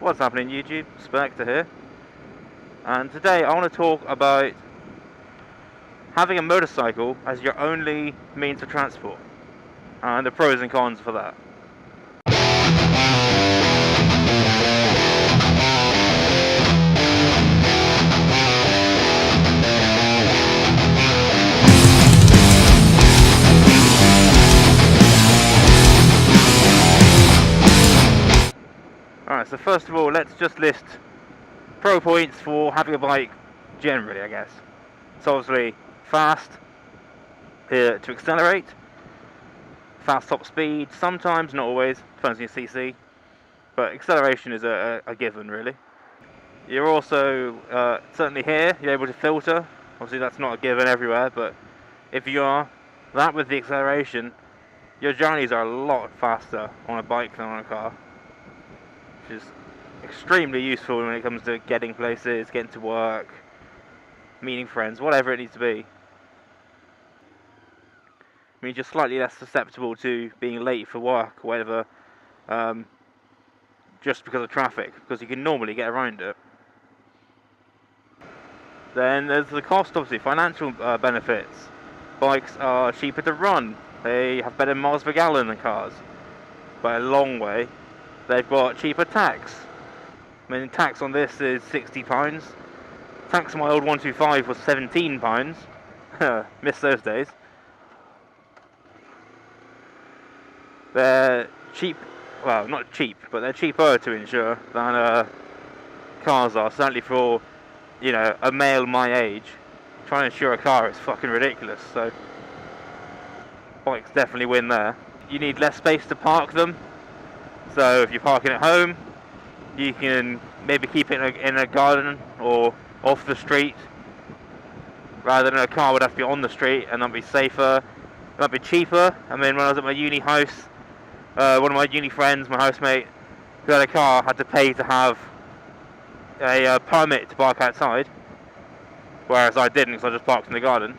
What's happening YouTube? Spectre here, and today I want to talk about having a motorcycle as your only means of transport and the pros and cons for that. Alright, so first of all, let's just list pro points for having a bike generally, I guess. It's obviously fast to accelerate, fast top speed, sometimes, not always, depends on your CC, but acceleration is a given, really. You're also, certainly here, you're able to filter. Obviously that's not a given everywhere, but if you are, that with the acceleration, your journeys are a lot faster on a bike than on a car, which is extremely useful when it comes to getting places, getting to work, meeting friends, whatever it needs to be. I mean, you're slightly less susceptible to being late for work or whatever, just because of traffic, because you can normally get around it. Then there's the cost, obviously, financial benefits. Bikes are cheaper to run, they have better miles per gallon than cars, by a long way. They've got cheaper tax. I mean, tax on this is £60. Tax on my old 125 was £17. Missed those days. They're cheap, well, not cheap, but they're cheaper to insure than cars are, certainly for, you know, a male my age. Trying to insure a car is fucking ridiculous, so bikes definitely win there. You need less space to park them, so if you're parking at home, you can maybe keep it in a garden or off the street, rather than a car would have to be on the street, and that'd be safer, that'd be cheaper. I mean, when I was at my uni house, one of my uni friends, my housemate, who had a car, had to pay to have a permit to park outside, whereas I didn't, because I just parked in the garden.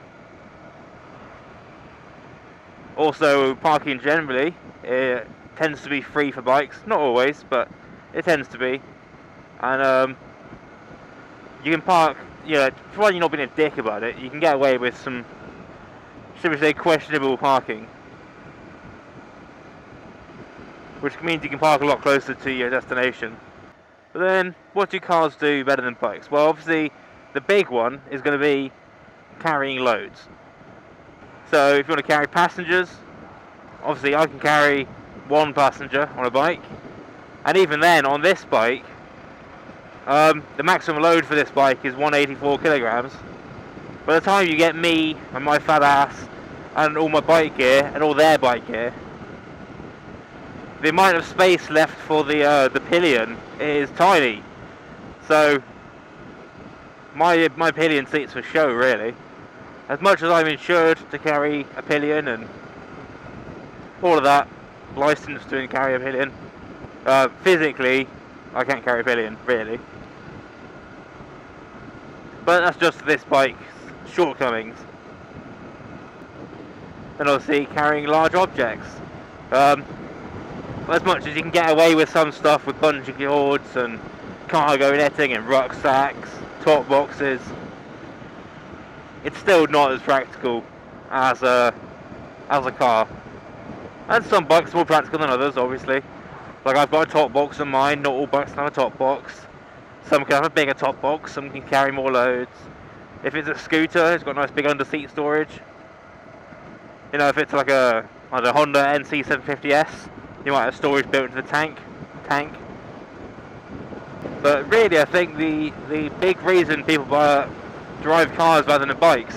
Also, parking generally, it tends to be free for bikes, not always, but it tends to be. And you can park, you know, provided you're not being a dick about it, you can get away with some, should we say, questionable parking, which means you can park a lot closer to your destination. But then, what do cars do better than bikes? Well, obviously, the big one is going to be carrying loads. So, if you want to carry passengers, obviously I can carry one passenger on a bike, and even then, on this bike, the maximum load for this bike is 184 kilograms. By the time you get me and my fat ass and all my bike gear and all their bike gear, the amount of space left for the pillion is tiny. So my pillion seats for show, really. As much as I'm insured to carry a pillion and all of that, licensed to carry a pillion, physically I can't carry a pillion, really. But that's just this bike's shortcomings. And obviously carrying large objects. As much as you can get away with some stuff with bungee cords and cargo netting and rucksacks, top boxes, it's still not as practical as a car. And some bikes are more practical than others, obviously. Like, I've got a top box on mine, not all bikes have a top box. Some can have a bigger top box, some can carry more loads. If it's a scooter, it's got a nice big under seat storage. You know, if it's like a Honda NC750S, you might have storage built into the tank. But really, I think the big reason people drive cars rather than bikes,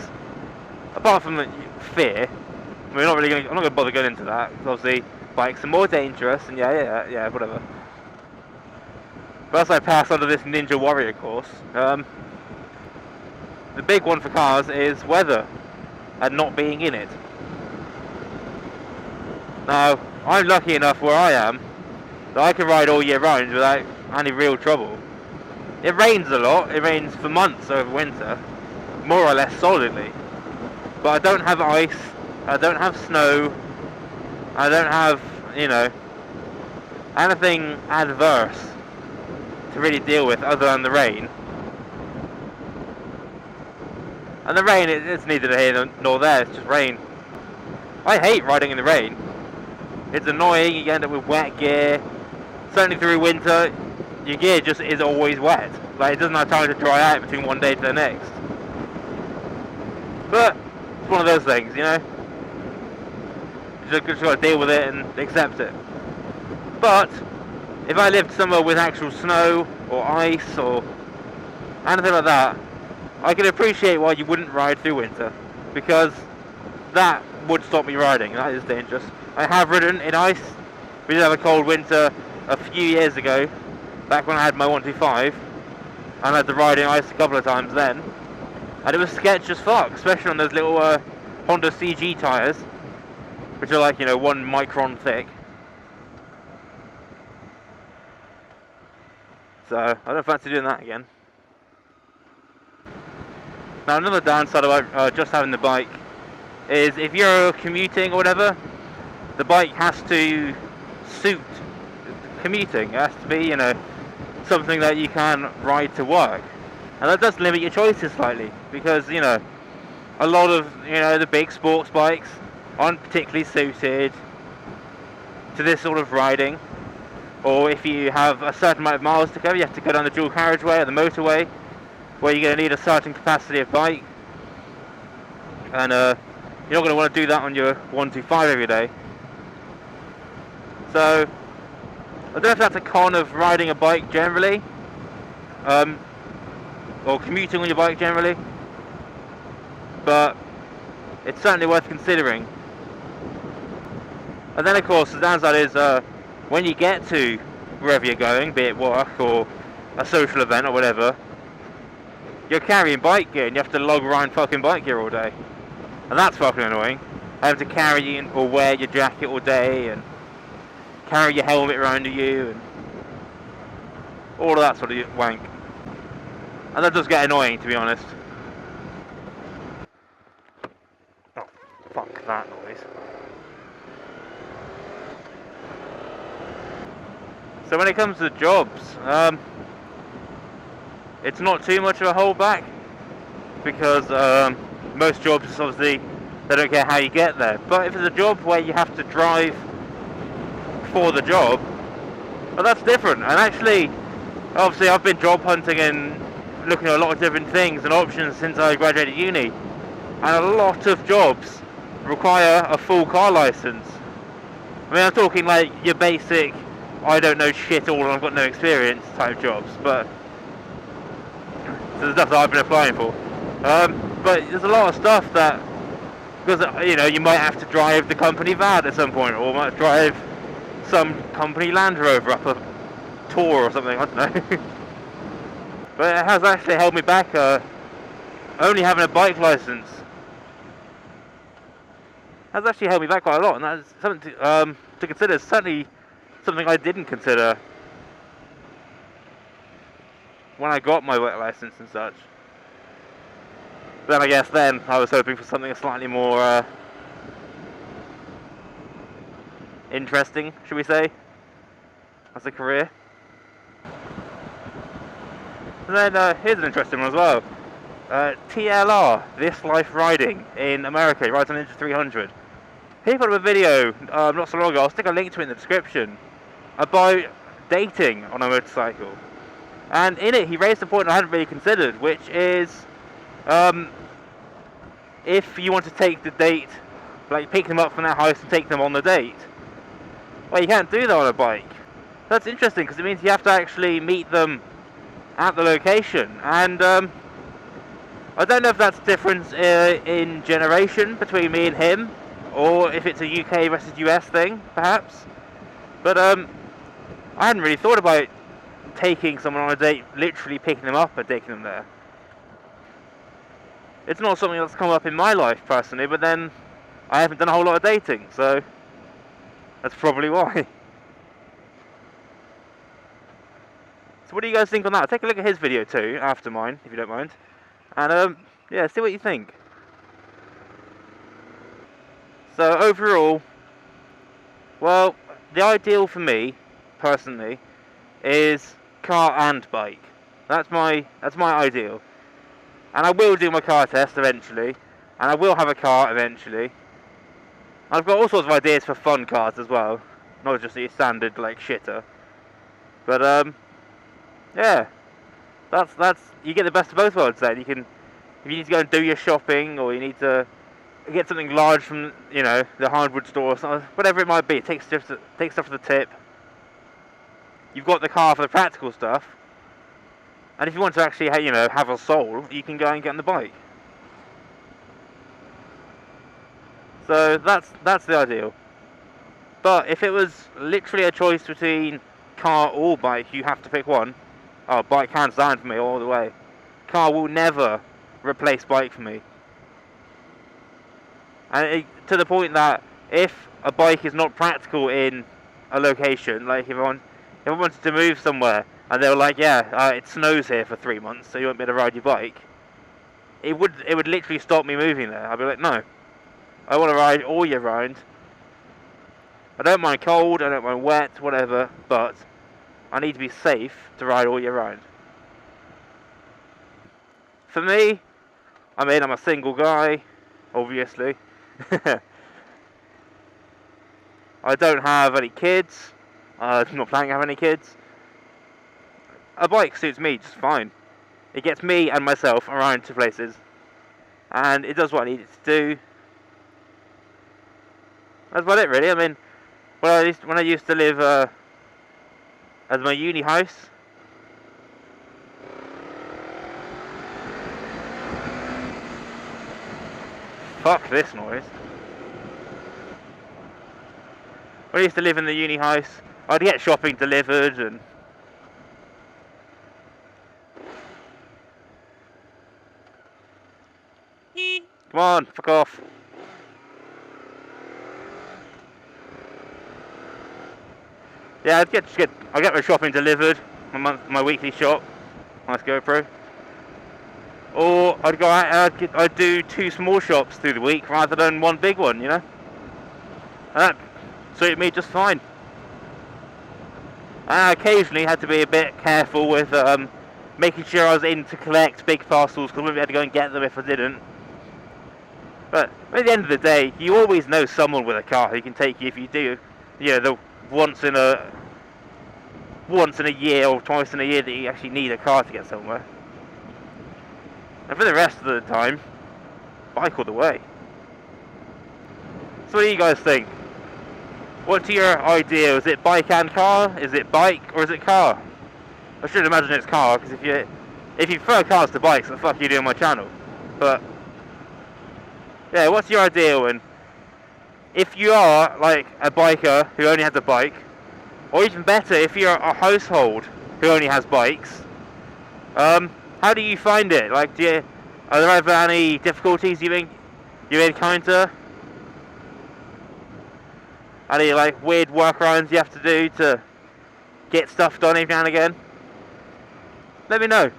apart from the fear, I mean, I'm not going to bother going into that, because obviously bikes are more dangerous, and yeah, whatever. But as I pass under this Ninja Warrior course, the big one for cars is weather, and not being in it. Now, I'm lucky enough where I am, that I can ride all year round without any real trouble. It rains a lot, it rains for months over winter, more or less solidly. But I don't have ice, I don't have snow, I don't have, you know, anything adverse. to really deal with other than the rain. And the rain, it's neither here nor there, it's just rain. I hate riding in the rain. It's annoying, you end up with wet gear. Certainly through winter, your gear just is always wet. Like, it doesn't have time to dry out between one day to the next. But it's one of those things, you know. You just got to deal with it and accept it. But if I lived somewhere with actual snow or ice or anything like that, I can appreciate why you wouldn't ride through winter, because that would stop me riding. That is dangerous. I have ridden in ice. We did have a cold winter a few years ago, back when I had my 125, and I had to ride in ice a couple of times then, and it was sketch as fuck, especially on those little Honda CG tyres, which are like, you know, 1 micron thick. So I don't fancy doing that again. Now, another downside about just having the bike is if you're commuting or whatever, the bike has to suit commuting. It has to be, you know, something that you can ride to work, and that does limit your choices slightly, because, you know, a lot of, you know, the big sports bikes aren't particularly suited to this sort of riding. Or if you have a certain amount of miles to go, you have to go down the dual carriageway or the motorway, where you're going to need a certain capacity of bike, and you're not going to want to do that on your 125 every day. So I don't know if that's a con of riding a bike generally, or commuting on your bike generally, but it's certainly worth considering. And then of course the downside is when you get to wherever you're going, be it work or a social event or whatever, you're carrying bike gear and you have to lug around fucking bike gear all day. And that's fucking annoying. I have to carry in or wear your jacket all day and carry your helmet around you and all of that sort of wank. And that does get annoying, to be honest. Oh, fuck that noise. So when it comes to jobs, it's not too much of a holdback, because most jobs, obviously, they don't care how you get there. But if it's a job where you have to drive for the job, well, that's different. And actually, obviously, I've been job hunting and looking at a lot of different things and options since I graduated uni, and a lot of jobs require a full car license. I mean, I'm talking like your basic, I don't know shit all and I've got no experience type jobs, but so the stuff that I've been applying for. But there's a lot of stuff that, because, you know, you might have to drive the company van at some point, or might drive some company Land Rover up a tour or something, I don't know. But it has actually held me back, only having a bike license has actually held me back quite a lot, and that's something to consider. It's certainly something I didn't consider when I got my work license and such. But then I guess then I was hoping for something slightly more interesting, should we say, as a career. And then here's an interesting one as well. TLR, This Life Riding in America. He rides on Ninja 300. He put up a video not so long ago, I'll stick a link to it in the description, about dating on a motorcycle. And in it he raised a point I hadn't really considered, which is if you want to take the date, like pick them up from their house and take them on the date, well, you can't do that on a bike. That's interesting, because it means you have to actually meet them at the location. And I don't know if that's a difference in generation between me and him, or if it's a UK versus US thing, perhaps. But I hadn't really thought about taking someone on a date, literally picking them up and taking them there. It's not something that's come up in my life personally, but then I haven't done a whole lot of dating, so that's probably why. So what do you guys think on that? Take a look at his video too, after mine, if you don't mind. And yeah, see what you think. So overall, well, the ideal for me, personally, is car and bike. That's my ideal. And I will do my car test eventually, and I will have a car eventually. I've got all sorts of ideas for fun cars as well, not just your standard like shitter. But yeah, that's you get the best of both worlds. Then you can, if you need to go and do your shopping, or you need to get something large from the hardwood store, or something, whatever it might be. Take stuff to the tip. You've got the car for the practical stuff, and if you want to actually have a soul, you can go and get on the bike. So that's the ideal. But if it was literally a choice between car or bike, you have to pick one. Oh, bike hands down for me all the way. Car will never replace bike for me. And to the point that if a bike is not practical in a location, like if I wanted to move somewhere and they were like, it snows here for 3 months, so you won't be able to ride your bike, it would literally stop me moving there. I'd be like, no, I want to ride all year round. I don't mind cold, I don't mind wet, whatever, but I need to be safe to ride all year round. For me, I'm a single guy, obviously. I don't have any kids. I'm not planning to have any kids. A bike suits me just fine. It gets me and myself around to places, and it does what I need it to do. That's about it, really. I mean, when I used to live at my uni house, fuck this noise. When I used to live in the uni house, I'd get shopping delivered and come on, fuck off. Yeah, I'd get my shopping delivered, my weekly shop. Nice GoPro. Or I'd go out and I'd do 2 small shops through the week rather than one big one, And that suited me just fine. I occasionally had to be a bit careful with making sure I was in to collect big parcels, because I wouldn't be able to go and get them if I didn't. But at the end of the day, you always know someone with a car who can take you if you do. The once in a year or twice in a year that you actually need a car to get somewhere. And for the rest of the time, bike all the way. So what do you guys think? What's your idea? Is it bike and car? Is it bike or is it car? I should imagine it's car, because if you prefer cars to bikes, what the fuck are you doing on my channel? But yeah, what's your ideal? And if you are like a biker who only has a bike, or even better, if you're a household who only has bikes, how do you find it? Like, are there ever any difficulties you encounter? Any like weird workarounds you have to do to get stuff done every now and again? Let me know.